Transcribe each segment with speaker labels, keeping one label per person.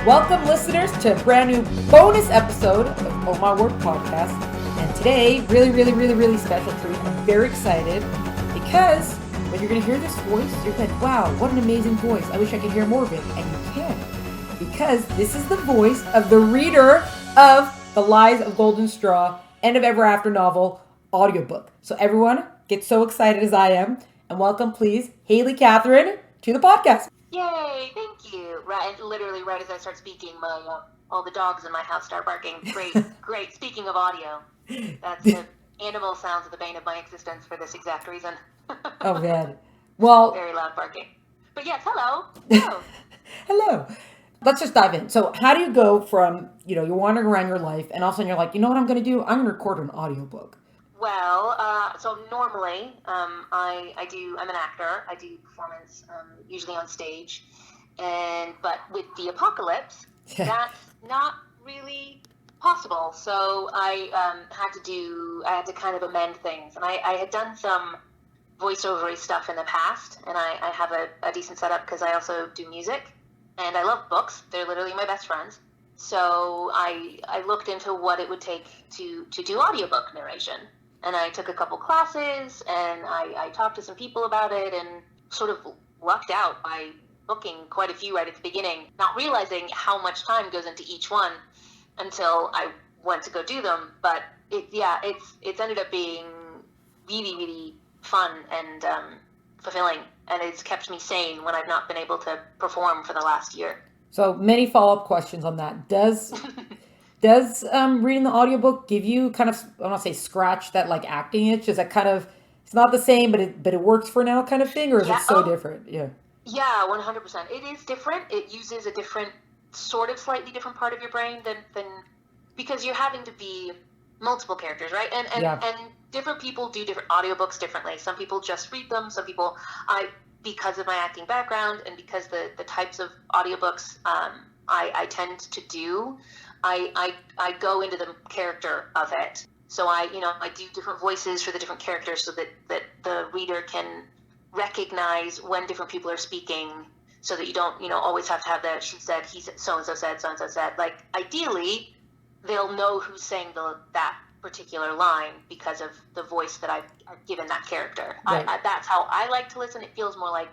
Speaker 1: Welcome, listeners, to a brand new bonus episode of Oh My Word podcast. And today, really special treat. I'm very excited because when you're going to hear this voice, you're like, wow, what an amazing voice. I wish I could hear more of it. And you can, because this is the voice of the reader of The Lies of Golden Straw, End of Ever After novel audiobook. So everyone, get so excited as I am. And welcome, please, Haley Catherine to the podcast.
Speaker 2: Yay, thank you. Literally right as I start speaking, all the dogs in my house start barking. Great. Speaking of audio, that's the animal sounds of the bane of my existence for this exact reason.
Speaker 1: Oh, man. Well,
Speaker 2: very loud barking. But yes, hello. Hello.
Speaker 1: Hello. Let's just dive in. So how do you go from, you're wandering around your life and all of a sudden you're like, you know what I'm going to do? I'm going to record an audiobook.
Speaker 2: Well, so normally, I'm an actor. I do performance, usually on stage. But with the apocalypse, that's not really possible. So I had to kind of amend things. And I had done some voiceover stuff in the past, and I have a decent setup because I also do music. And I love books. They're literally my best friends. So I looked into what it would take to do audiobook narration. And I took a couple classes, and I talked to some people about it, and sort of lucked out by booking quite a few right at the beginning, not realizing how much time goes into each one until I went to go do them. But it's ended up being really fun and fulfilling, and it's kept me sane when I've not been able to perform for the last year.
Speaker 1: So many follow-up questions on that. Does reading the audiobook give you kind of, I don't want to say scratch that like acting itch? Is that kind of, it's not the same, but it works for now kind of thing, or is it so different? Yeah,
Speaker 2: 100%. It is different. It uses a different, sort of slightly different part of your brain than because you're having to be multiple characters, right? And different people do different audiobooks differently. Some people just read them. Some people, because of my acting background and because the types of audiobooks I tend to do, I go into the character of it. So I do different voices for the different characters so that the reader can recognize when different people are speaking, so that you don't, always have to have that she said, he said, so-and-so said. Like, ideally, they'll know who's saying that particular line because of the voice that I've given that character. Right. That's how I like to listen. It feels more like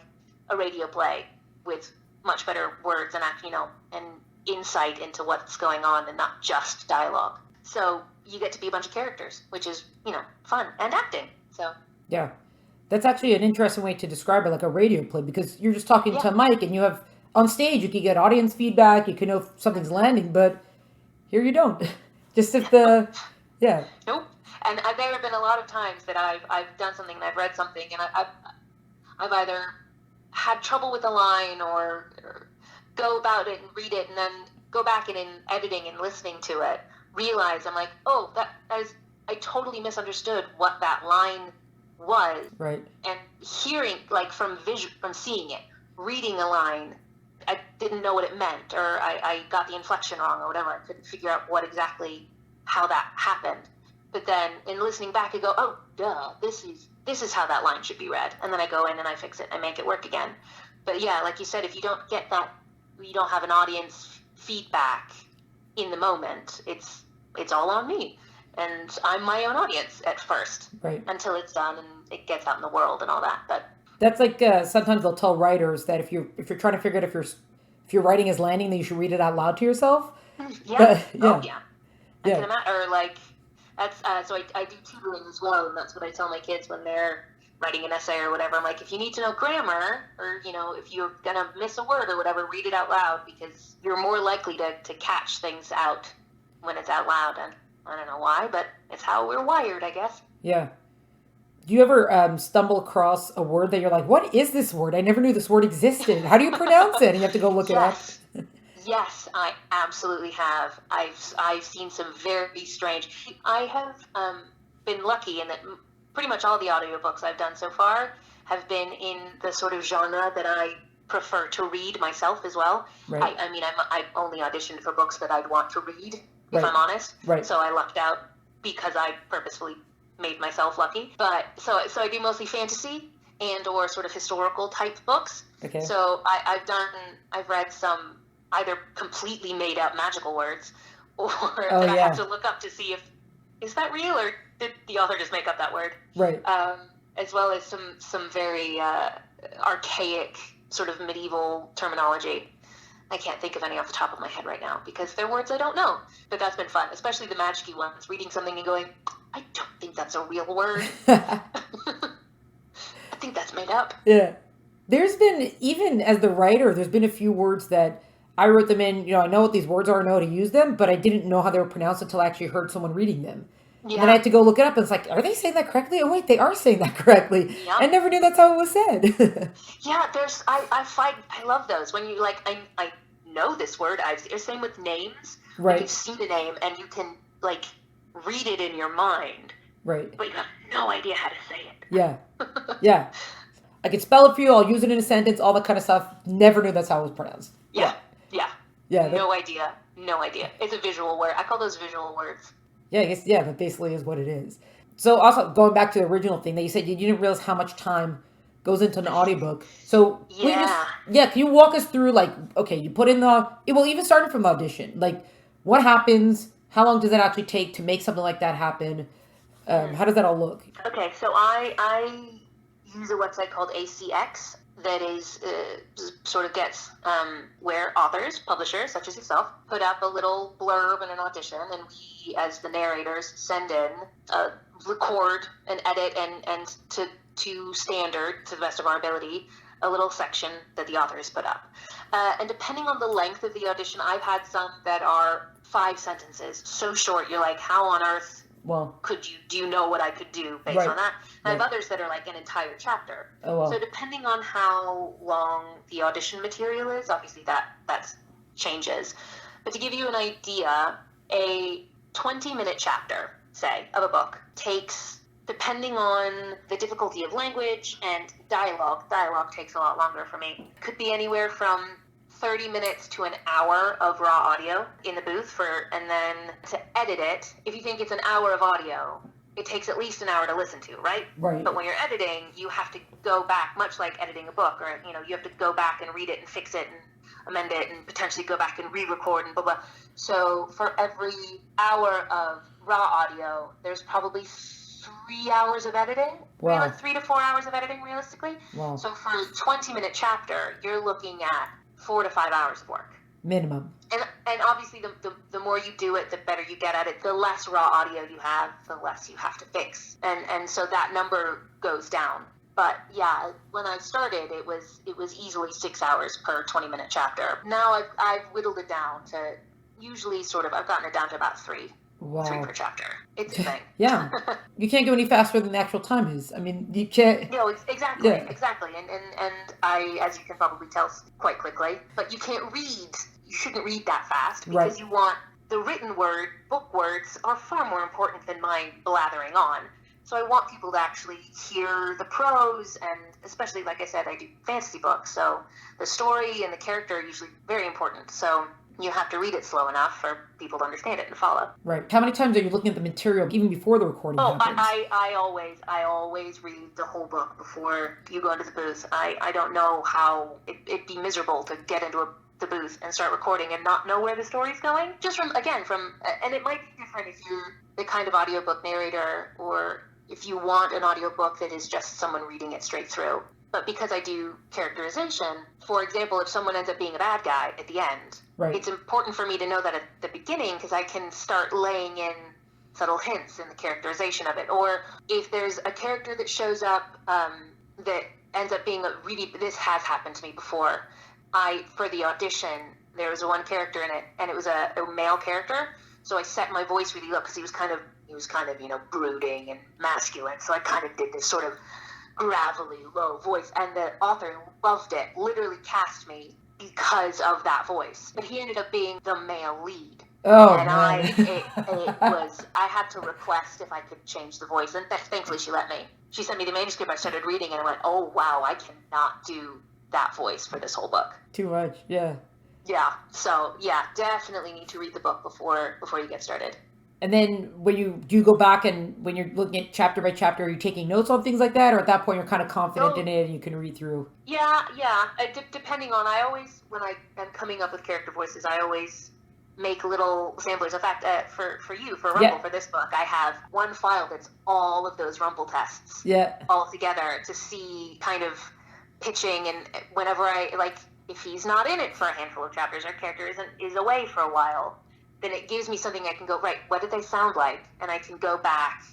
Speaker 2: a radio play with much better words and and insight into what's going on and not just dialogue. So you get to be a bunch of characters, which is, fun, and acting. So
Speaker 1: yeah, that's actually an interesting way to describe it, like a radio play, because you're just talking to a mic, and you have on stage you can get audience feedback, you can know if something's landing, but here you don't. Just if the
Speaker 2: Nope. And there have been a lot of times that I've done something and I've read something and I've either had trouble with a line or go about it and read it, and then go back and in editing and listening to it, realize I'm like, oh, I totally misunderstood what that line was.
Speaker 1: Right. And
Speaker 2: hearing, like, from seeing it, reading a line, I didn't know what it meant, or I got the inflection wrong or whatever. I couldn't figure out how that happened. But then in listening back, I go, oh, duh, this is how that line should be read. And then I go in and I fix it and I make it work again. But yeah, like you said, if you don't get that, you don't have an audience feedback in the moment, it's all on me. And I'm my own audience at first,
Speaker 1: right,
Speaker 2: until it's done and it gets out in the world and all that. But
Speaker 1: that's like sometimes they'll tell writers that if you're trying to figure out if your writing is landing, then you should read it out loud to yourself.
Speaker 2: Yeah. Oh yeah. I can imagine, or like that's so I do tutoring as well, and that's what I tell my kids when they're writing an essay or whatever. I'm like, if you need to know grammar, or if you're gonna miss a word or whatever, read it out loud, because you're more likely to catch things out when it's out loud. And I don't know why, but it's how we're wired, I guess.
Speaker 1: Yeah. Do you ever stumble across a word that you're like, what is this word? I never knew this word existed. How do you pronounce it? And you have to go look it up.
Speaker 2: Yes, I absolutely have. I've seen some very strange. I have been lucky in that pretty much all the audiobooks I've done so far have been in the sort of genre that I prefer to read myself as well.
Speaker 1: Right.
Speaker 2: I've only auditioned for books that I'd want to read, if I'm honest.
Speaker 1: Right.
Speaker 2: So I lucked out because I purposefully made myself lucky. But so I do mostly fantasy and or sort of historical type books.
Speaker 1: Okay.
Speaker 2: So I've read some either completely made up magical words or
Speaker 1: Oh,
Speaker 2: that I
Speaker 1: yeah.
Speaker 2: have to look up to see is that real or did the author just make up that word?
Speaker 1: Right.
Speaker 2: As well as some very archaic sort of medieval terminology. I can't think of any off the top of my head right now because they're words I don't know. But that's been fun, especially the magic-y ones, reading something and going, I don't think that's a real word. I think that's made up.
Speaker 1: Yeah. There's been, even as the writer, there's been a few words that I wrote them in, I know what these words are, I know how to use them, but I didn't know how they were pronounced until I actually heard someone reading them. Yeah. And then I had to go look it up, and it's like, are they saying that correctly? Oh, wait, they are saying that correctly. Yep. I never knew that's how it was said.
Speaker 2: Yeah, I love those. When you, like, I know this word, same with names.
Speaker 1: Right.
Speaker 2: Like, you've seen a name, and you can, like, read it in your mind.
Speaker 1: Right.
Speaker 2: But you have no idea how to say it.
Speaker 1: Yeah. Yeah. I can spell it for you, I'll use it in a sentence, all that kind of stuff. Never knew that's how it was pronounced.
Speaker 2: Yeah.
Speaker 1: Yeah.
Speaker 2: No idea. It's a visual word. I call those visual words.
Speaker 1: Yeah, I guess, that basically is what it is. So also, going back to the original thing that you said, you didn't realize how much time goes into an audiobook. So, can you walk us through, like, okay, you put in even starting from the audition, like, what happens, how long does it actually take to make something like that happen? How does that all look?
Speaker 2: Okay, so I use a website called ACX that is sort of gets where authors, publishers such as yourself, put up a little blurb and an audition, and we, as the narrators, send in, record and edit and to standard, to the best of our ability, a little section that the author has put up. And depending on the length of the audition, I've had some that are 5 sentences, so short, you're like, how on earth do you know what I could do based on that? And I have others that are like an entire chapter.
Speaker 1: Oh, wow.
Speaker 2: So depending on how long the audition material is, obviously that changes. But to give you an idea, a 20-minute chapter, say, of a book takes, depending on the difficulty of language and dialogue takes a lot longer for me. Could be anywhere from 30 minutes to an hour of raw audio in the booth and then to edit it. If you think it's an hour of audio, it takes at least an hour to listen to, right?
Speaker 1: Right.
Speaker 2: But when you're editing, you have to go back, much like editing a book, or, you have to go back and read it and fix it and amend it and potentially go back and re-record and blah, blah. So for every hour of raw audio, there's probably 3 hours of editing.
Speaker 1: Wow.
Speaker 2: 3 to 4 hours of editing, realistically.
Speaker 1: Wow.
Speaker 2: So for a 20-minute chapter, you're looking at 4 to 5 hours of work.
Speaker 1: Minimum.
Speaker 2: And obviously, the more you do it, the better you get at it. The less raw audio you have, the less you have to fix. And so that number goes down. But yeah, when I started, it was easily 6 hours per 20-minute chapter. Now I've whittled it down to usually I've gotten it down to about 3.
Speaker 1: Wow.
Speaker 2: 3 per chapter. It's a thing.
Speaker 1: Yeah. You can't go any faster than the actual time is. I mean, you can't.
Speaker 2: No, exactly. Yeah. Exactly. And I, as you can probably tell, quite quickly, but you can't read. You shouldn't read that fast because you want the written word, book words are far more important than my blathering on. So I want people to actually hear the prose, and especially, like I said, I do fantasy books, so the story and the character are usually very important. So you have to read it slow enough for people to understand it and follow.
Speaker 1: Right. How many times are you looking at the material even before the recording happens?
Speaker 2: I always read the whole book before you go into the booth. I don't know how it'd be miserable to get into the booth and start recording and not know where the story's going. Just and it might be different if you're the kind of audiobook narrator or if you want an audiobook that is just someone reading it straight through. But because I do characterization, for example, if someone ends up being a bad guy at the end, it's important for me to know that at the beginning because I can start laying in subtle hints in the characterization of it. Or if there's a character that shows up that ends up being this has happened to me before. For the audition, there was one character in it, and it was a male character. So I set my voice really low because he was kind of brooding and masculine. So I kind of did this sort of gravelly, low voice, and the author loved it, literally cast me because of that voice. But he ended up being the male lead.
Speaker 1: Oh,
Speaker 2: and
Speaker 1: man.
Speaker 2: I had to request if I could change the voice, and thankfully she let me. She sent me the manuscript, I started reading, and I went, oh, wow, I cannot do that voice for this whole book.
Speaker 1: Too much, yeah.
Speaker 2: Yeah, so, yeah, definitely need to read the book before you get started.
Speaker 1: And then do you go back and when you're looking at chapter by chapter, are you taking notes on things like that? Or at that point, you're kind of confident in it and you can read through?
Speaker 2: Yeah. Depending on, when I am coming up with character voices, I always make little samplers. In fact, for Rumple, for this book, I have one file that's all of those Rumple tests all together to see kind of pitching. And whenever if he's not in it for a handful of chapters, our character is away for a while, then it gives me something I can go, right, what did they sound like? And I can go back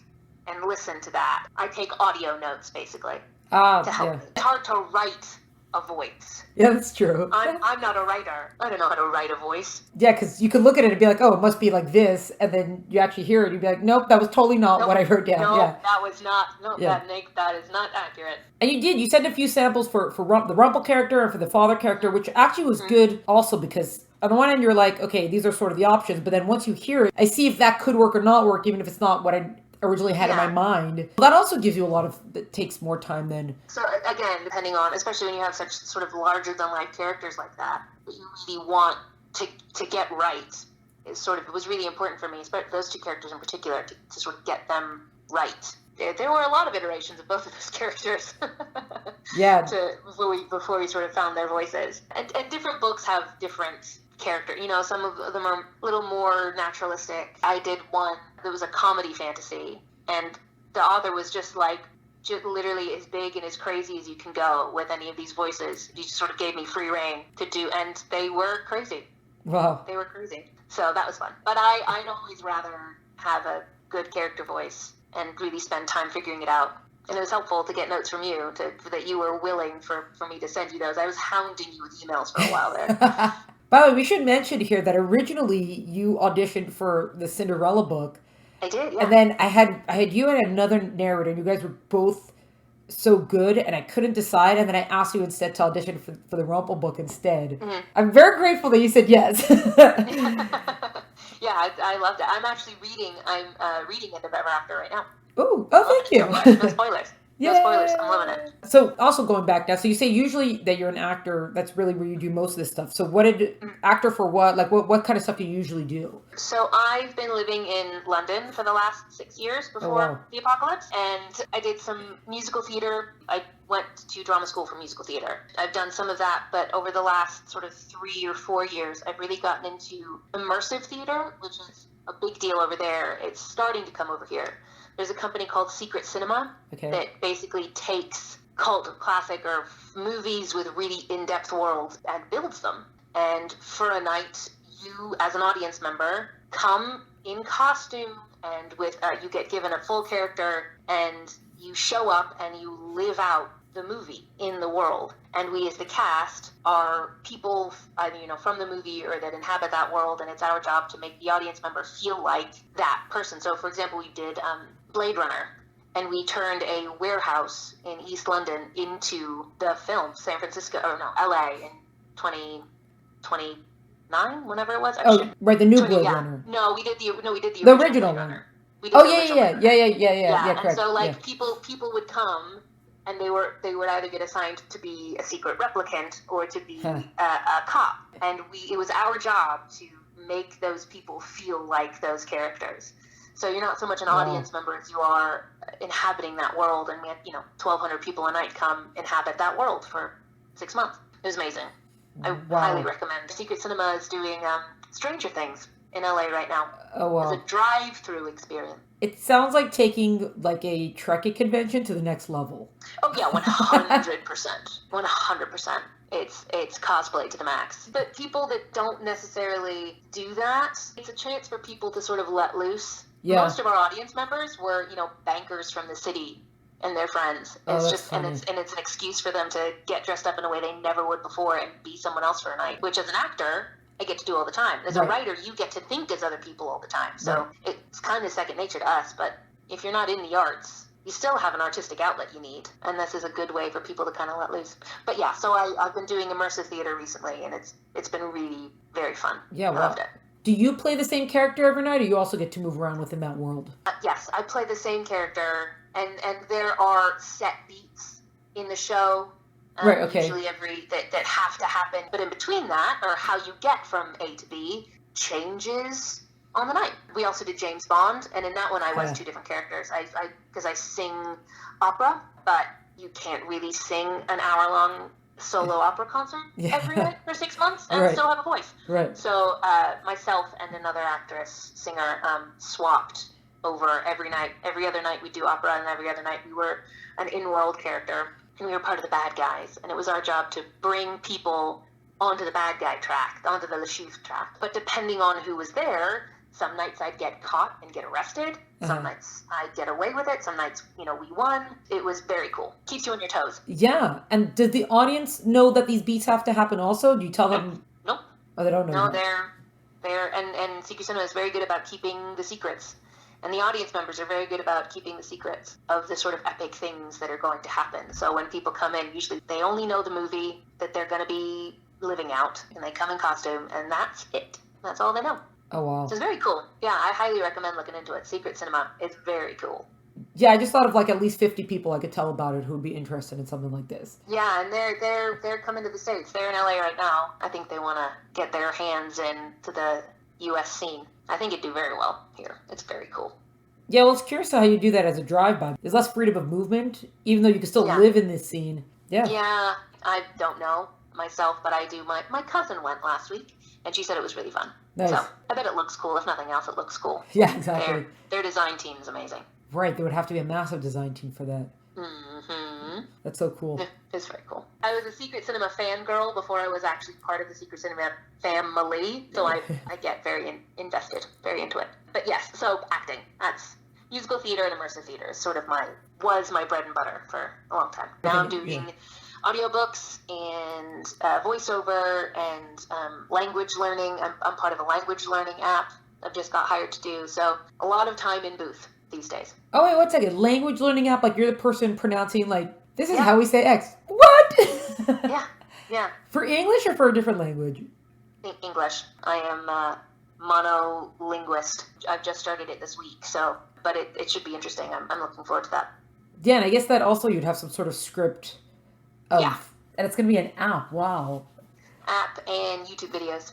Speaker 2: and listen to that. I take audio notes, basically, to help me. It's hard to write a voice.
Speaker 1: Yeah, that's true.
Speaker 2: I'm not a writer. I don't know how to write a voice.
Speaker 1: Yeah, because you could look at it and be like, oh, it must be like this, and then you actually hear it, and you'd be like, nope, that was totally not what I heard down.
Speaker 2: No,
Speaker 1: yeah.
Speaker 2: that was not, that is not accurate.
Speaker 1: And you sent a few samples for the Rumple character and for the father character, which actually was good also because on the one hand, you're like, okay, these are sort of the options, but then once you hear it, I see if that could work or not work, even if it's not what I originally had in my mind. That also gives you that takes more time then.
Speaker 2: So again, depending on, especially when you have such sort of larger than life characters like that you really want to get right, it was really important for me, especially those two characters in particular, to sort of get them right. There were a lot of iterations of both of those characters.
Speaker 1: Yeah.
Speaker 2: Before we sort of found their voices. And different books have different character. Some of them are a little more naturalistic. I did one that was a comedy fantasy, and the author was just literally as big and as crazy as you can go with any of these voices. He just sort of gave me free reign to do, and they were crazy.
Speaker 1: Wow.
Speaker 2: They were crazy. So that was fun. But I'd always rather have a good character voice and really spend time figuring it out. And it was helpful to get notes from you, that you were willing for me to send you those. I was hounding you with emails for a while there.
Speaker 1: By the way, we should mention here that originally you auditioned for the Cinderella book.
Speaker 2: I did, yeah.
Speaker 1: And then I had you and another narrator, and you guys were both so good, and I couldn't decide, and then I asked you instead to audition for the Rumple book instead. Mm-hmm. I'm very grateful that you said yes.
Speaker 2: Yeah, I loved it. I'm actually reading End of Ever After right now.
Speaker 1: Oh, thank you.
Speaker 2: No spoilers. No spoilers. I'm loving it.
Speaker 1: So also going back now, so you say usually that you're an actor, that's really where you do most of this stuff. So actor for what? Like what kind of stuff do you usually do?
Speaker 2: So I've been living in London for the last 6 years before the apocalypse, and I did some musical theater. I went to drama school for musical theater. I've done some of that, but over the last sort of 3 or 4 years, I've really gotten into immersive theater, which is a big deal over there. It's starting to come over here. There's a company called Secret Cinema that basically takes cult classic or movies with really in-depth worlds and builds them. And for a night, you, as an audience member, come in costume and you get given a full character, and you show up and you live out the movie in the world. And we, as the cast, are people, from the movie or that inhabit that world, and it's our job to make the audience member feel like that person. So, for example, we did Blade Runner, and we turned a warehouse in East London into the film LA in 2029, whenever it was.
Speaker 1: Right, the new Blade Runner.
Speaker 2: No, we did the
Speaker 1: original
Speaker 2: Blade
Speaker 1: one.
Speaker 2: Runner.
Speaker 1: Yeah.
Speaker 2: And
Speaker 1: correct.
Speaker 2: So people would come, and they would either get assigned to be a secret replicant or to be a cop, and it was our job to make those people feel like those characters. So you're not so much an audience member as you are inhabiting that world, and we had 1,200 people a night come inhabit that world for 6 months. It was amazing. I highly recommend. Secret Cinema is doing Stranger Things in LA right now.
Speaker 1: Oh wow!
Speaker 2: It's a drive-through experience.
Speaker 1: It sounds like taking like a Trekkie convention to the next level.
Speaker 2: Oh yeah, 100%. 100%. It's cosplay to the max. But people that don't necessarily do that, it's a chance for people to sort of let loose. Yeah. Most of our audience members were, bankers from the city and their friends. It's an excuse for them to get dressed up in a way they never would before and be someone else for a night, which as an actor, I get to do all the time. As a writer, you get to think as other people all the time. So it's kind of second nature to us, but if you're not in the arts, you still have an artistic outlet you need, and this is a good way for people to kind of let loose. But yeah, so I've been doing immersive theater recently, and it's been really very fun.
Speaker 1: Yeah,
Speaker 2: I loved it.
Speaker 1: Do you play the same character every night, or you also get to move around within that world?
Speaker 2: Yes, I play the same character, and there are set beats in the show. Usually that have to happen, but in between that, or how you get from A to B, changes on the night. We also did James Bond, and in that one I was two different characters. Because I sing opera, but you can't really sing an hour-long solo opera concert every night for 6 months and still have a voice.
Speaker 1: Right.
Speaker 2: So myself and another actress, singer, swapped over every night. Every other night we do opera, and every other night we were an in-world character, and we were part of the bad guys. And it was our job to bring people onto the bad guy track, onto the Lashif track. But depending on who was there, some nights I'd get caught and get arrested. Some nights I'd get away with it. Some nights, we won. It was very cool. Keeps you on your toes.
Speaker 1: Yeah. And does the audience know that these beats have to happen also? Do you tell them?
Speaker 2: Nope.
Speaker 1: Oh, they don't know.
Speaker 2: No, they're and Secret Cinema is very good about keeping the secrets. And the audience members are very good about keeping the secrets of the sort of epic things that are going to happen. So when people come in, usually they only know the movie that they're going to be living out, and they come in costume, and that's it. That's all they know.
Speaker 1: Oh, wow.
Speaker 2: So it's very cool. Yeah, I highly recommend looking into it. Secret Cinema is very cool.
Speaker 1: Yeah, I just thought of at least 50 people I could tell about it who would be interested in something like this.
Speaker 2: Yeah, and they're coming to the States. They're in LA right now. I think they want to get their hands into the U.S. scene. I think it'd do very well here. It's very cool.
Speaker 1: Yeah, well, it's curious how you do that as a drive-by. There's less freedom of movement, even though you can still live in this scene. Yeah.
Speaker 2: Yeah, I don't know myself, but I do. My cousin went last week, and she said it was really fun.
Speaker 1: Nice.
Speaker 2: So I bet it looks cool. If nothing else, it looks cool.
Speaker 1: Yeah, exactly.
Speaker 2: Their design team is amazing.
Speaker 1: Right, there would have to be a massive design team for that.
Speaker 2: Mm-hmm.
Speaker 1: That's so cool.
Speaker 2: Yeah, it's very cool. I was a Secret Cinema fangirl before I was actually part of the Secret Cinema family, so I get very invested, very into it. But yes, so acting. That's musical theater and immersive theater is sort of was my bread and butter for a long time. Now I'm doing audiobooks and voiceover and language learning. I'm part of a language learning app I've just got hired to do. So a lot of time in booth these days.
Speaker 1: Oh, wait, 1 second. Language learning app, you're the person pronouncing, this is how we say X. What?
Speaker 2: Yeah.
Speaker 1: For English or for a different language?
Speaker 2: English. I am a monolinguist. I've just started it this week, but it should be interesting. I'm looking forward to that.
Speaker 1: Yeah, and I guess that also you'd have some sort of script and it's going to be an app. Wow.
Speaker 2: App and YouTube videos.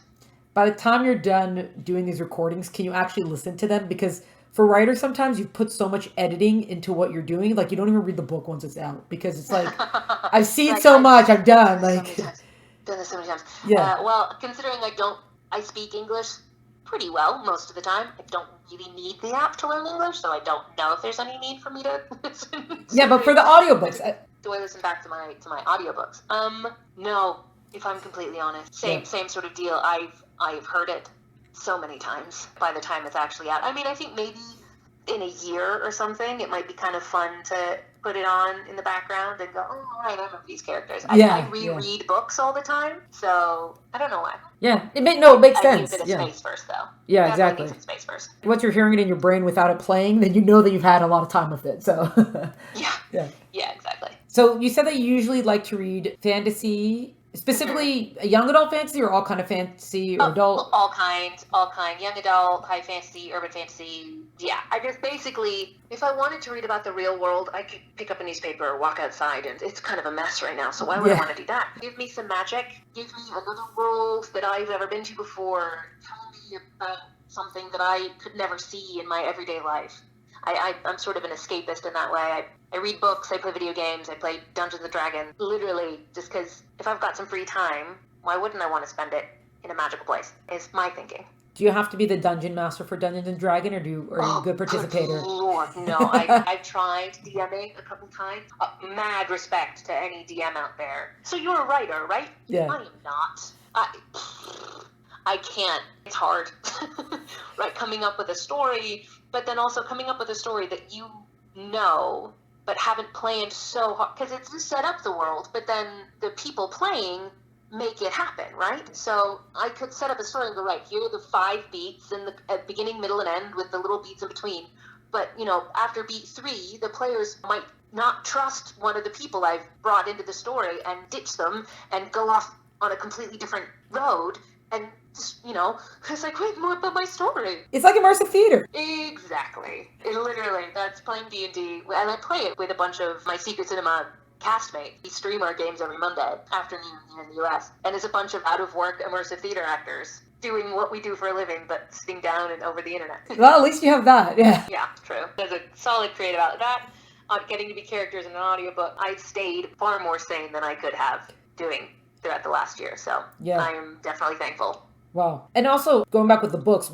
Speaker 1: By the time you're done doing these recordings, can you actually listen to them? Because for writers, sometimes you put so much editing into what you're doing, you don't even read the book once it's out because it's I've seen so much, I'm done.
Speaker 2: Done this so many times.
Speaker 1: Yeah.
Speaker 2: Well, considering I speak English pretty well most of the time. I don't really need the app to learn English, so I don't know if there's any need for me to listen.
Speaker 1: Yeah, but for the audiobooks,
Speaker 2: do I listen back to my audiobooks? No. If I'm completely honest, same sort of deal. I've heard it so many times by the time it's actually out. I mean, I think maybe in a year or something, it might be kind of fun to put it on in the background and go, oh, all right, I remember these characters. I reread books all the time, so I don't know why. Yeah, it makes sense. I need a bit of space first, though.
Speaker 1: Yeah, exactly.
Speaker 2: Need some space first.
Speaker 1: Once you're hearing it in your brain without it playing, then you know that you've had a lot of time with it. So
Speaker 2: Yeah, exactly.
Speaker 1: So you said that you usually like to read fantasy. Specifically, young adult fantasy or all kind of fantasy or adult?
Speaker 2: All kind. Young adult, high fantasy, urban fantasy. Yeah, I just basically, if I wanted to read about the real world, I could pick up a newspaper or walk outside, and it's kind of a mess right now, so why would I want to do that? Give me some magic. Give me another world that I've never been to before. Tell me about something that I could never see in my everyday life. I'm sort of an escapist in that way. I read books, I play video games, I play Dungeons & Dragons, literally, just because if I've got some free time, why wouldn't I want to spend it in a magical place, is my thinking.
Speaker 1: Do you have to be the dungeon master for Dungeons & Dragons, or are you a good participator?
Speaker 2: Good Lord, no. I've tried DMing a couple times. Mad respect to any DM out there. So you're a writer, right?
Speaker 1: Yeah.
Speaker 2: I am not. I can't. It's hard. Right, coming up with a story, but then also coming up with a story that you know but haven't planned so hard, because it's just set up the world, but then the people playing make it happen, right? So I could set up a story and go, right, here are the 5 beats in the beginning, middle, and end with the little beats in between. But, after beat 3, the players might not trust one of the people I've brought into the story and ditch them and go off on a completely different road. And just, it's wait, more about my story.
Speaker 1: It's like immersive theater.
Speaker 2: Exactly. Literally, that's playing D&D. And I play it with a bunch of my Secret Cinema castmates. We stream our games every Monday afternoon here in the U.S. And it's a bunch of out-of-work immersive theater actors doing what we do for a living, but sitting down and over the internet.
Speaker 1: Well, at least you have that, yeah.
Speaker 2: Yeah, true. There's a solid creative outlet. That, getting to be characters in an audiobook, I stayed far more sane than I could have doing throughout the last year. So
Speaker 1: yeah.
Speaker 2: I am definitely thankful.
Speaker 1: Wow. And also, going back with the books,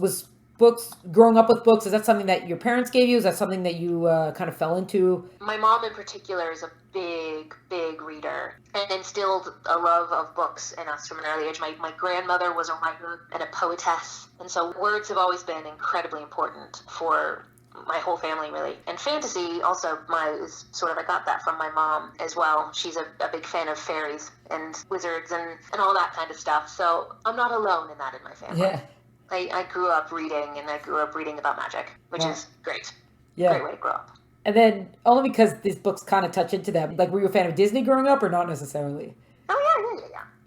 Speaker 1: growing up with books, is that something that your parents gave you? Is that something that you kind of fell into?
Speaker 2: My mom in particular is a big reader and instilled a love of books in us from an early age. My grandmother was a writer and a poetess, and so words have always been incredibly important for my whole family, really. And fantasy also is sort of, I got that from my mom as well. She's a big fan of fairies and wizards and all that kind of stuff. So I'm not alone in that in my family.
Speaker 1: Yeah.
Speaker 2: I grew up reading, and I grew up reading about magic, which is great.
Speaker 1: Yeah.
Speaker 2: Great way to grow up.
Speaker 1: And then, only because these books kind of touch into that. Like, were you a fan of Disney growing up, or not necessarily?
Speaker 2: Oh,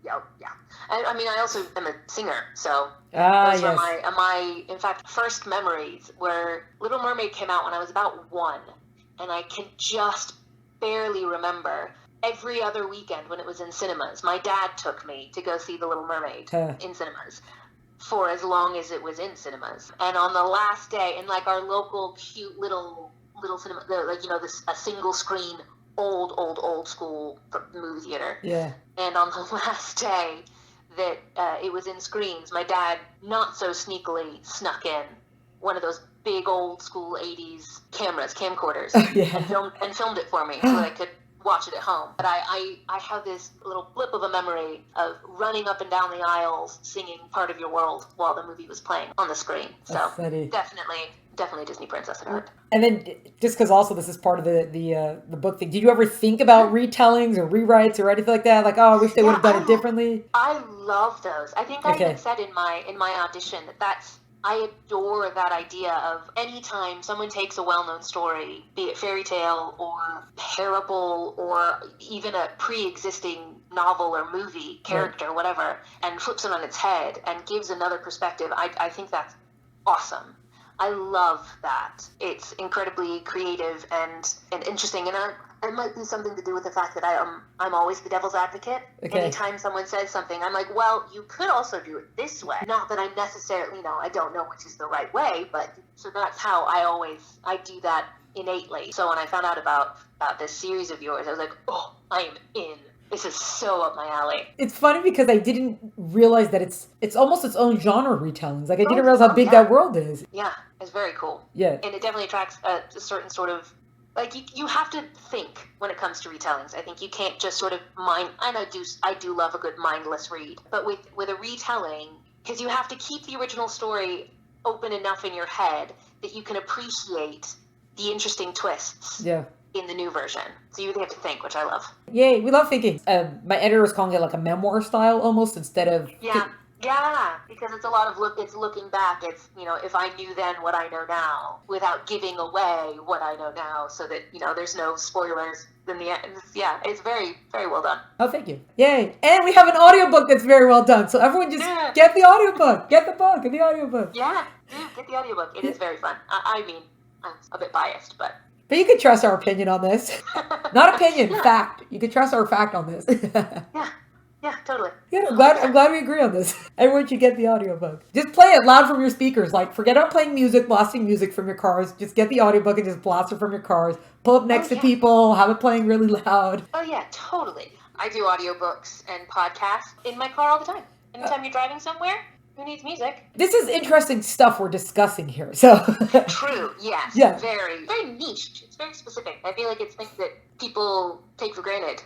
Speaker 2: yeah. I mean, I also am a singer, so those
Speaker 1: yes.
Speaker 2: are my, in fact, first memories where Little Mermaid came out when I was about 1, and I can just barely remember every other weekend when it was in cinemas. My dad took me to go see The Little Mermaid in cinemas for as long as it was in cinemas. And on the last day, in like our local cute little cinema, like, a single screen, old school movie theater.
Speaker 1: Yeah.
Speaker 2: And on the last day that it was in screens, my dad not so sneakily snuck in one of those big old school 80s camcorders, and filmed it for me so that I could watch it at home. But I have this little blip of a memory of running up and down the aisles singing Part of Your World while the movie was playing on the screen. So definitely Disney princess at heart.
Speaker 1: And then, just because also this is part of the book thing, did you ever think about retellings or rewrites or anything like that? Like, oh, I wish they would have done it differently.
Speaker 2: I love those. I think I even said in my audition I adore that idea of anytime someone takes a well-known story, be it fairy tale or parable or even a pre-existing novel or movie character, whatever, and flips it on its head and gives another perspective. I think that's awesome. I love that. It's incredibly creative and interesting, and it might be something to do with the fact that I'm always the devil's advocate. Okay. Anytime someone says something, I'm like, well, you could also do it this way. Not that I'm necessarily, I don't know which is the right way, but so that's how I do that innately. So when I found out about this series of yours, I was like, oh, I am in. This is so up my alley.
Speaker 1: It's funny because I didn't realize that it's almost its own genre retellings. Like, I didn't realize how big that world is.
Speaker 2: Yeah, it's very cool.
Speaker 1: Yeah.
Speaker 2: And it definitely attracts a certain sort of, like, you have to think when it comes to retellings. I think you can't just sort of I do love a good mindless read. But with a retelling, because you have to keep the original story open enough in your head that you can appreciate the interesting twists. Yeah. In the new version. So you really have to think, which I love. Yay,
Speaker 1: we love thinking. My editor was calling it like a memoir style almost instead of...
Speaker 2: Yeah, because it's a lot of it's looking back. It's, if I knew then what I know now without giving away what I know now so that, there's no spoilers in the end. It's very, very well done.
Speaker 1: Oh, thank you. Yay. And we have an audiobook that's very well done. So everyone just get the audiobook. Get the book and the audiobook.
Speaker 2: Yeah, get the audiobook. It is very fun. I mean, I'm a bit biased, but
Speaker 1: you can trust our opinion on this. Not opinion, fact. You can trust our fact on this.
Speaker 2: Yeah, totally.
Speaker 1: Yeah, I'm glad we agree on this. Everyone should get the audiobook. Just play it loud from your speakers. Like, forget about playing music, blasting music from your cars. Just get the audiobook and just blast it from your cars. Pull up next to people, have it playing really loud.
Speaker 2: Oh, yeah, totally. I do audiobooks and podcasts in my car all the time. Anytime you're driving somewhere, who needs music?
Speaker 1: This is interesting stuff we're discussing here. So
Speaker 2: True, yes. Yeah. Very, very niche. It's very specific. I feel like it's things that people take for granted.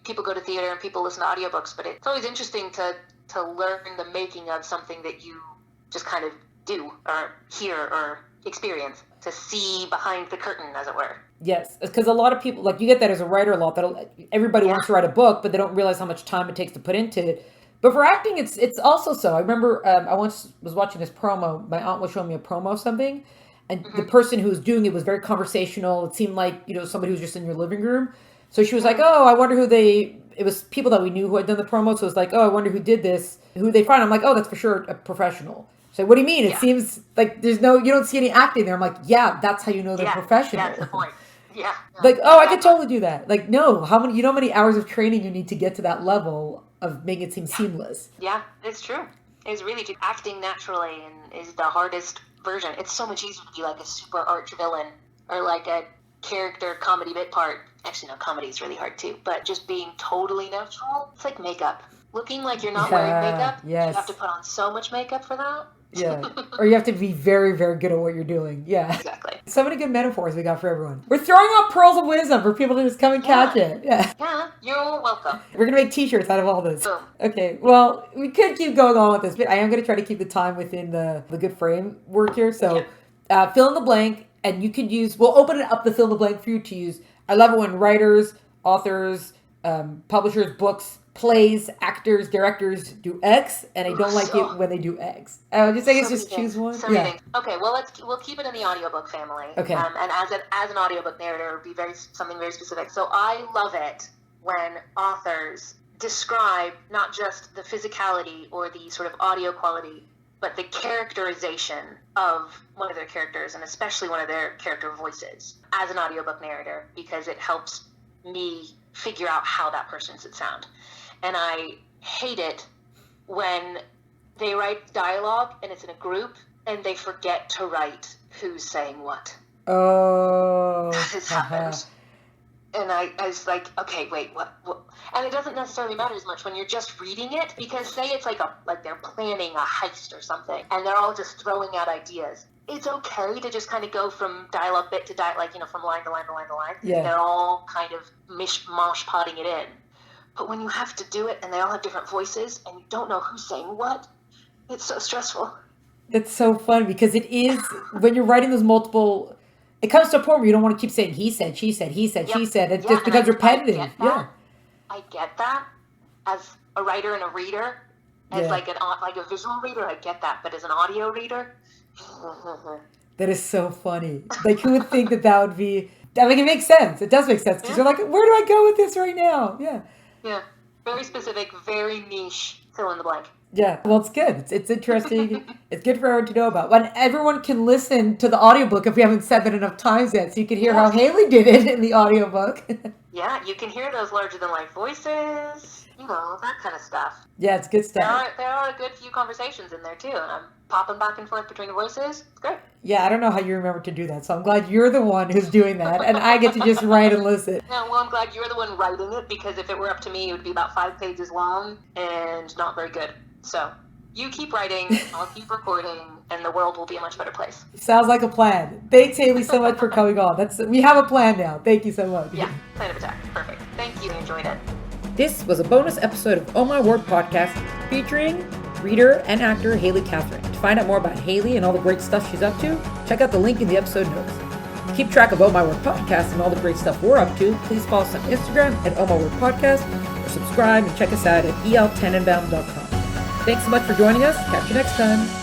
Speaker 2: People go to theater and people listen to audiobooks, but it's always interesting to learn the making of something that you just kind of do or hear or experience, to see behind the curtain, as it were.
Speaker 1: Yes, because a lot of people, like, you get that as a writer a lot, that everybody wants to write a book, but they don't realize how much time it takes to put into it. But for acting, it's also so. I remember I once was watching this promo. My aunt was showing me a promo of something, and the person who was doing it was very conversational. It seemed like, somebody who was just in your living room. So she was like, oh, I wonder it was people that we knew who had done the promo. So it was like, oh, I wonder who did this, who they find. I'm like, oh, that's for sure a professional. So what do you mean? It seems like you don't see any acting there. I'm like, yeah, that's how you know they're professional.
Speaker 2: That's the point. Yeah.
Speaker 1: Like, oh, I could totally do that. Like, no, how many hours of training you need to get to that level of making it seem seamless.
Speaker 2: Yeah, it's true. is really acting naturally and is the hardest version. It's so much easier to be like a super arch villain or like a character comedy bit part. Actually, no, comedy is really hard too. But just being totally natural, it's like makeup. Looking like you're not wearing makeup,
Speaker 1: yes.
Speaker 2: You have to put on so much makeup for that.
Speaker 1: Yeah. Or you have to be very, very good at what you're doing. Yeah.
Speaker 2: Exactly.
Speaker 1: So many good metaphors we got for everyone. We're throwing out pearls of wisdom for people to just come and catch it. Yeah.
Speaker 2: Yeah, you're welcome.
Speaker 1: We're going to make t-shirts out of all this.
Speaker 2: Boom.
Speaker 1: Okay. Well, we could keep going on with this, but I am going to try to keep the time within the good framework here. So fill in the blank, and you could use, we'll open it up the fill in the blank for you to use. I love it when writers, authors, publishers, books, plays, actors, directors do X, and I don't like it when they do X. I would just say just choose one.
Speaker 2: Okay, well we'll keep it in the audiobook family.
Speaker 1: Okay.
Speaker 2: And as an audiobook narrator, it would be something very specific. So I love it when authors describe not just the physicality or the sort of audio quality, but the characterization of one of their characters, and especially one of their character voices as an audiobook narrator, because it helps me figure out how that person should sound. And I hate it when they write dialogue and it's in a group and they forget to write who's saying what.
Speaker 1: Oh.
Speaker 2: This happens. And I was like, okay, wait, what? And it doesn't necessarily matter as much when you're just reading it, because say it's like they're planning a heist or something and they're all just throwing out ideas. It's okay to just kind of go from dialogue bit to dialogue, from line to line to line to line.
Speaker 1: Yeah.
Speaker 2: They're all kind of mosh potting it in. But when you have to do it and they all have different voices and you don't know who's saying what, it's so stressful.
Speaker 1: It's so fun because it is, when you're writing those multiple, it comes to a point where you don't want to keep saying he said, she said, he said, she said. It just becomes repetitive.
Speaker 2: I get that as a writer and a reader. As like a visual reader, I get that. But as an audio reader,
Speaker 1: that is so funny. Like, who would think that would be, it makes sense. It does make sense because you're like, where do I go with this right now? Yeah.
Speaker 2: Yeah. Very specific, very niche, fill in the blank.
Speaker 1: Yeah. Well, it's good. It's interesting. It's good for everyone to know about. And everyone can listen to the audiobook if we haven't said that enough times yet. So you can hear how Haley did it in the audiobook.
Speaker 2: Yeah, you can hear those larger than life voices, that kind of stuff.
Speaker 1: Yeah, it's good stuff.
Speaker 2: There are a good few conversations in there too, and I'm popping back and forth between the voices. It's great.
Speaker 1: Yeah, I don't know how you remember to do that, so I'm glad you're the one who's doing that, and I get to just write and listen.
Speaker 2: Yeah, well, I'm glad you're the one writing it, because if it were up to me, it would be about 5 pages long and not very good. So you keep writing, I'll keep recording, and the world will be a much better place.
Speaker 1: Sounds like a plan. Thanks, Haley, so much for coming on. We have a plan now. Thank you so much.
Speaker 2: Yeah, plan of attack. Perfect. Thank you. I enjoyed it.
Speaker 1: This was a bonus episode of Oh My Word podcast featuring reader and actor Haley Catherine. To find out more about Haley and all the great stuff she's up to, check out the link in the episode notes. To keep track of Oh My Word podcast and all the great stuff we're up to, please follow us on Instagram at Oh My Word podcast, or subscribe and check us out at eltenenbaum.com. Thanks so much for joining us. Catch you next time.